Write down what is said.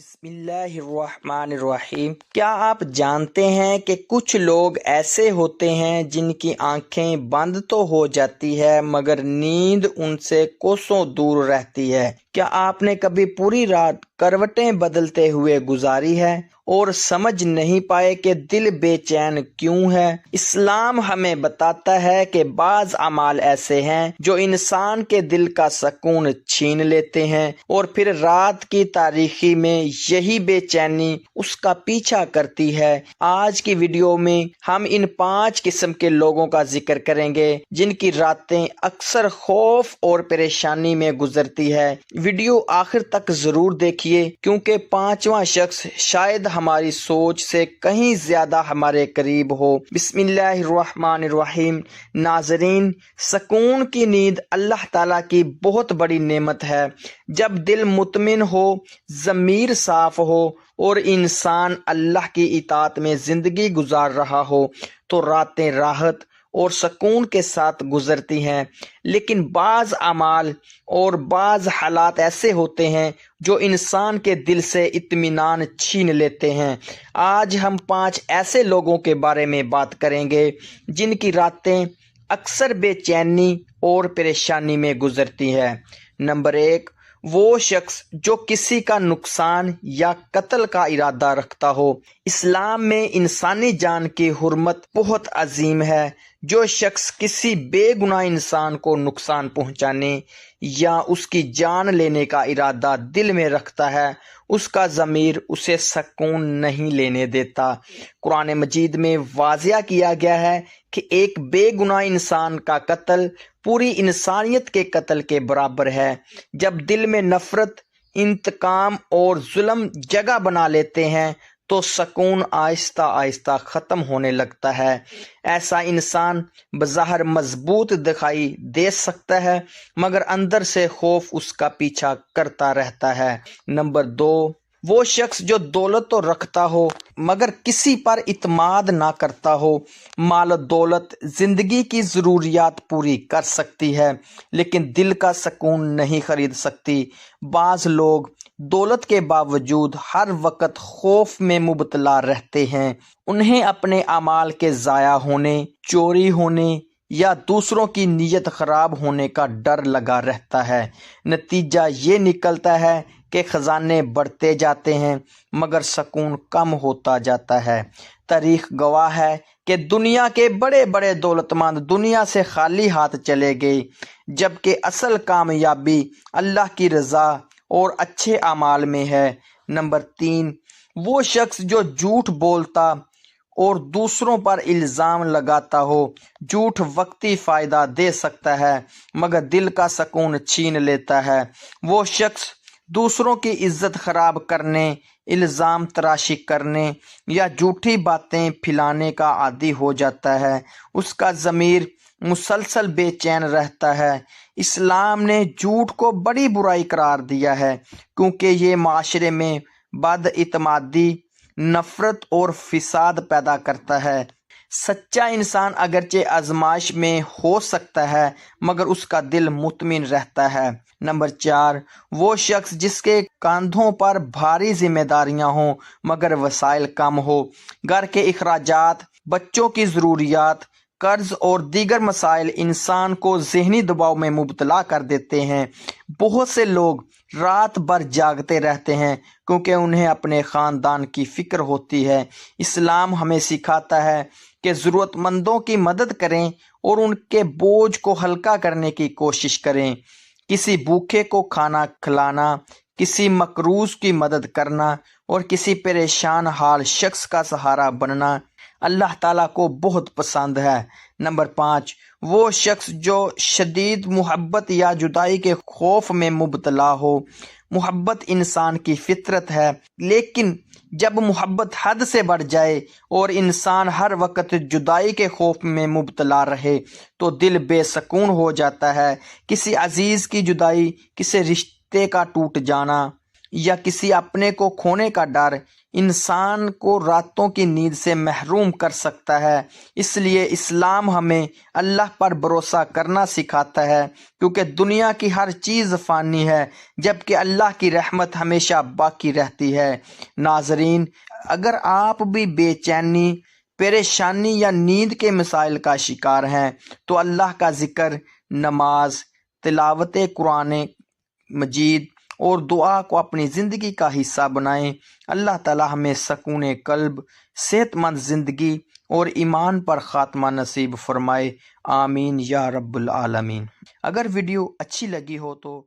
بسم اللہ الرحمن الرحیم۔ کیا آپ جانتے ہیں کہ کچھ لوگ ایسے ہوتے ہیں جن کی آنکھیں بند تو ہو جاتی ہے مگر نیند ان سے کوسوں دور رہتی ہے؟ کیا آپ نے کبھی پوری رات کروٹیں بدلتے ہوئے گزاری ہے اور سمجھ نہیں پائے کہ دل بے چین کیوں ہے؟ اسلام ہمیں بتاتا ہے کہ بعض اعمال ایسے ہیں جو انسان کے دل کا سکون چھین لیتے ہیں اور پھر رات کی تاریکی میں یہی بے چینی اس کا پیچھا کرتی ہے۔ آج کی ویڈیو میں ہم ان 5 قسم کے لوگوں کا ذکر کریں گے جن کی راتیں اکثر خوف اور پریشانی میں گزرتی ہے۔ ویڈیو آخر تک ضرور دیکھیے کیونکہ 5واں شخص شاید ہماری سوچ سے کہیں زیادہ ہمارے قریب ہو۔ بسم اللہ الرحمن الرحیم۔ ناظرین، سکون کی نیند اللہ تعالیٰ کی بہت بڑی نعمت ہے۔ جب دل مطمئن ہو، ضمیر صاف ہو اور انسان اللہ کی اطاعت میں زندگی گزار رہا ہو تو راتیں راحت اور سکون کے ساتھ گزرتی ہیں، لیکن بعض اعمال اور بعض حالات ایسے ہوتے ہیں جو انسان کے دل سے اطمینان چھین لیتے ہیں۔ آج ہم 5 ایسے لوگوں کے بارے میں بات کریں گے جن کی راتیں اکثر بے چینی اور پریشانی میں گزرتی ہے۔ نمبر 1، وہ شخص جو کسی کا نقصان یا قتل کا ارادہ رکھتا ہو۔ اسلام میں انسانی جان کی حرمت بہت عظیم ہے۔ جو شخص کسی بے گناہ انسان کو نقصان پہنچانے یا اس کی جان لینے کا ارادہ دل میں رکھتا ہے، اس کا ضمیر اسے سکون نہیں لینے دیتا۔ قرآن مجید میں واضح کیا گیا ہے کہ ایک بے گناہ انسان کا قتل پوری انسانیت کے قتل کے برابر ہے۔ جب دل میں نفرت، انتقام اور ظلم جگہ بنا لیتے ہیں تو سکون آہستہ آہستہ ختم ہونے لگتا ہے۔ ایسا انسان بظاہر مضبوط دکھائی دے سکتا ہے مگر اندر سے خوف اس کا پیچھا کرتا رہتا ہے۔ نمبر 2، وہ شخص جو دولت تو رکھتا ہو مگر کسی پر اعتماد نہ کرتا ہو۔ مال و دولت زندگی کی ضروریات پوری کر سکتی ہے لیکن دل کا سکون نہیں خرید سکتی۔ بعض لوگ دولت کے باوجود ہر وقت خوف میں مبتلا رہتے ہیں۔ انہیں اپنے اعمال کے ضائع ہونے، چوری ہونے یا دوسروں کی نیت خراب ہونے کا ڈر لگا رہتا ہے۔ نتیجہ یہ نکلتا ہے کہ خزانے بڑھتے جاتے ہیں مگر سکون کم ہوتا جاتا ہے۔ تاریخ گواہ ہے کہ دنیا کے بڑے بڑے دولت مند دنیا سے خالی ہاتھ چلے گئے، جبکہ اصل کامیابی اللہ کی رضا اور اچھے اعمال میں ہے۔ نمبر 3، وہ شخص جو جھوٹ بولتا اور دوسروں پر الزام لگاتا ہو۔ جھوٹ وقتی فائدہ دے سکتا ہے مگر دل کا سکون چھین لیتا ہے۔ وہ شخص دوسروں کی عزت خراب کرنے، الزام تراشی کرنے یا جھوٹی باتیں پھیلانے کا عادی ہو جاتا ہے۔ اس کا ضمیر مسلسل بے چین رہتا ہے۔ اسلام نے جھوٹ کو بڑی برائی قرار دیا ہے کیونکہ یہ معاشرے میں بد اعتمادی، نفرت اور فساد پیدا کرتا ہے۔ سچا انسان اگرچہ آزمائش میں ہو سکتا ہے مگر اس کا دل مطمئن رہتا ہے۔ نمبر 4، وہ شخص جس کے کاندھوں پر بھاری ذمہ داریاں ہوں مگر وسائل کم ہو۔ گھر کے اخراجات، بچوں کی ضروریات، قرض اور دیگر مسائل انسان کو ذہنی دباؤ میں مبتلا کر دیتے ہیں۔ بہت سے لوگ رات بھر جاگتے رہتے ہیں کیونکہ انہیں اپنے خاندان کی فکر ہوتی ہے۔ اسلام ہمیں سکھاتا ہے کہ ضرورت مندوں کی مدد کریں اور ان کے بوجھ کو ہلکا کرنے کی کوشش کریں۔ کسی بھوکے کو کھانا کھلانا، کسی مقروض کی مدد کرنا اور کسی پریشان حال شخص کا سہارا بننا اللہ تعالیٰ کو بہت پسند ہے۔ نمبر 5، وہ شخص جو شدید محبت یا جدائی کے خوف میں مبتلا ہو۔ محبت انسان کی فطرت ہے، لیکن جب محبت حد سے بڑھ جائے اور انسان ہر وقت جدائی کے خوف میں مبتلا رہے تو دل بے سکون ہو جاتا ہے۔ کسی عزیز کی جدائی، کسی رشتے کا ٹوٹ جانا، یا کسی اپنے کو کھونے کا ڈر انسان کو راتوں کی نیند سے محروم کر سکتا ہے۔ اس لیے اسلام ہمیں اللہ پر بھروسہ کرنا سکھاتا ہے، کیونکہ دنیا کی ہر چیز فانی ہے جبکہ اللہ کی رحمت ہمیشہ باقی رہتی ہے۔ ناظرین، اگر آپ بھی بے چینی، پریشانی یا نیند کے مسائل کا شکار ہیں تو اللہ کا ذکر، نماز، تلاوت قرآن مجید اور دعا کو اپنی زندگی کا حصہ بنائیں۔ اللہ تعالی ہمیں سکون قلب، صحت مند زندگی اور ایمان پر خاتمہ نصیب فرمائے، آمین یا رب العالمین۔ اگر ویڈیو اچھی لگی ہو تو